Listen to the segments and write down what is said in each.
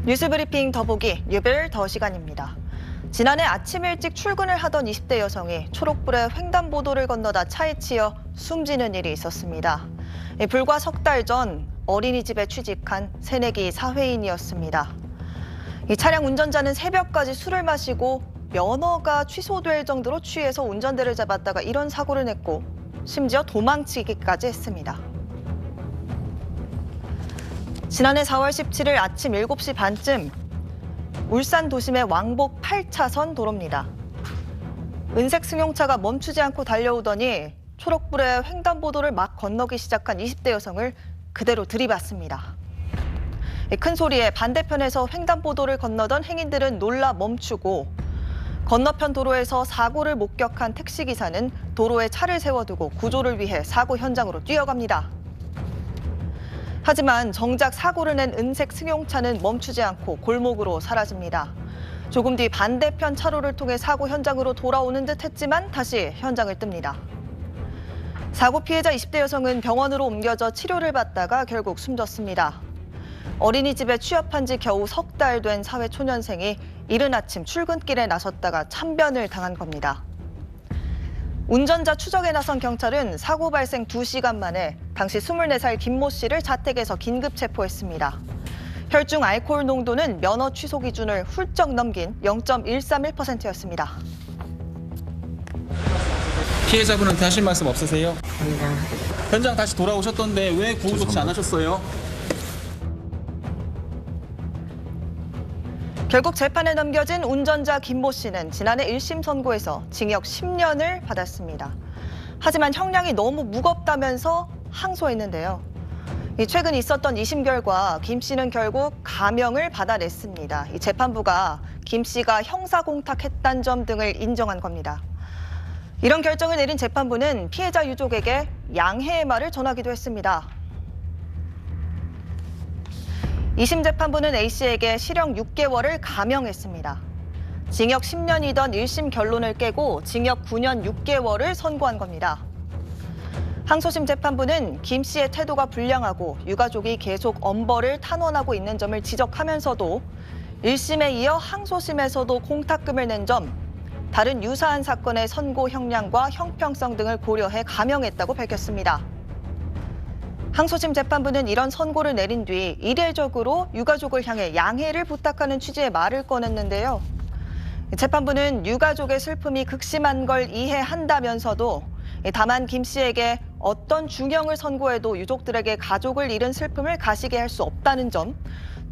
뉴스브리핑 더보기 뉴빌 더 시간입니다. 지난해 아침 일찍 출근을 하던 20대 여성이 초록불에 횡단보도를 건너다 차에 치여 숨지는 일이 있었습니다. 불과 석 달 전 어린이집에 취직한 새내기 사회인이었습니다. 이 차량 운전자는 새벽까지 술을 마시고 면허가 취소될 정도로 취해서 운전대를 잡았다가 이런 사고를 냈고 심지어 도망치기까지 했습니다. 지난해 4월 17일 아침 7시 반쯤 울산 도심의 왕복 8차선 도로입니다. 은색 승용차가 멈추지 않고 달려오더니 초록불에 횡단보도를 막 건너기 시작한 20대 여성을 그대로 들이받습니다. 큰 소리에 반대편에서 횡단보도를 건너던 행인들은 놀라 멈추고 건너편 도로에서 사고를 목격한 택시기사는 도로에 차를 세워두고 구조를 위해 사고 현장으로 뛰어갑니다. 하지만 정작 사고를 낸 은색 승용차는 멈추지 않고 골목으로 사라집니다. 조금 뒤 반대편 차로를 통해 사고 현장으로 돌아오는 듯 했지만 다시 현장을 뜹니다. 사고 피해자 20대 여성은 병원으로 옮겨져 치료를 받다가 결국 숨졌습니다. 어린이집에 취업한 지 겨우 석 달 된 사회초년생이 이른 아침 출근길에 나섰다가 참변을 당한 겁니다. 운전자 추적에 나선 경찰은 사고 발생 2시간 만에 당시 24살 김모 씨를 자택에서 긴급 체포했습니다. 혈중 알코올 농도는 면허 취소 기준을 훌쩍 넘긴 0.131%였습니다. 피해자분한테 하실 말씀 없으세요? 당장 현장 다시 돌아오셨던데 왜 구호 조치 안 하셨어요? 결국 재판에 넘겨진 운전자 김모 씨는 지난해 1심 선고에서 징역 10년을 받았습니다. 하지만 형량이 너무 무겁다면서 항소했는데요. 최근 있었던 2심 결과 김 씨는 결국 감형을 받아냈습니다. 이 재판부가 김 씨가 형사공탁했다는 점 등을 인정한 겁니다. 이런 결정을 내린 재판부는 피해자 유족에게 양해의 말을 전하기도 했습니다. 2심 재판부는 A씨에게 실형 6개월을 감형했습니다. 징역 10년이던 1심 결론을 깨고 징역 9년 6개월을 선고한 겁니다. 항소심 재판부는 김 씨의 태도가 불량하고 유가족이 계속 엄벌을 탄원하고 있는 점을 지적하면서도 1심에 이어 항소심에서도 공탁금을 낸 점, 다른 유사한 사건의 선고 형량과 형평성 등을 고려해 감형했다고 밝혔습니다. 항소심 재판부는 이런 선고를 내린 뒤 이례적으로 유가족을 향해 양해를 부탁하는 취지의 말을 꺼냈는데요. 재판부는 유가족의 슬픔이 극심한 걸 이해한다면서도 다만 김 씨에게 어떤 중형을 선고해도 유족들에게 가족을 잃은 슬픔을 가시게 할 수 없다는 점,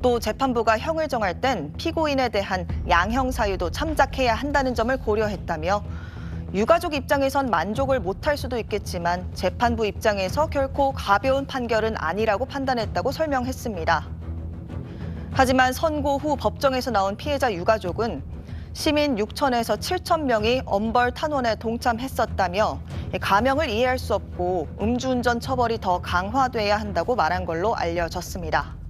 또 재판부가 형을 정할 땐 피고인에 대한 양형 사유도 참작해야 한다는 점을 고려했다며 유가족 입장에선 만족을 못할 수도 있겠지만 재판부 입장에서 결코 가벼운 판결은 아니라고 판단했다고 설명했습니다. 하지만 선고 후 법정에서 나온 피해자 유가족은 시민 6천에서 7천 명이 엄벌 탄원에 동참했었다며 감형을 이해할 수 없고 음주운전 처벌이 더 강화돼야 한다고 말한 걸로 알려졌습니다.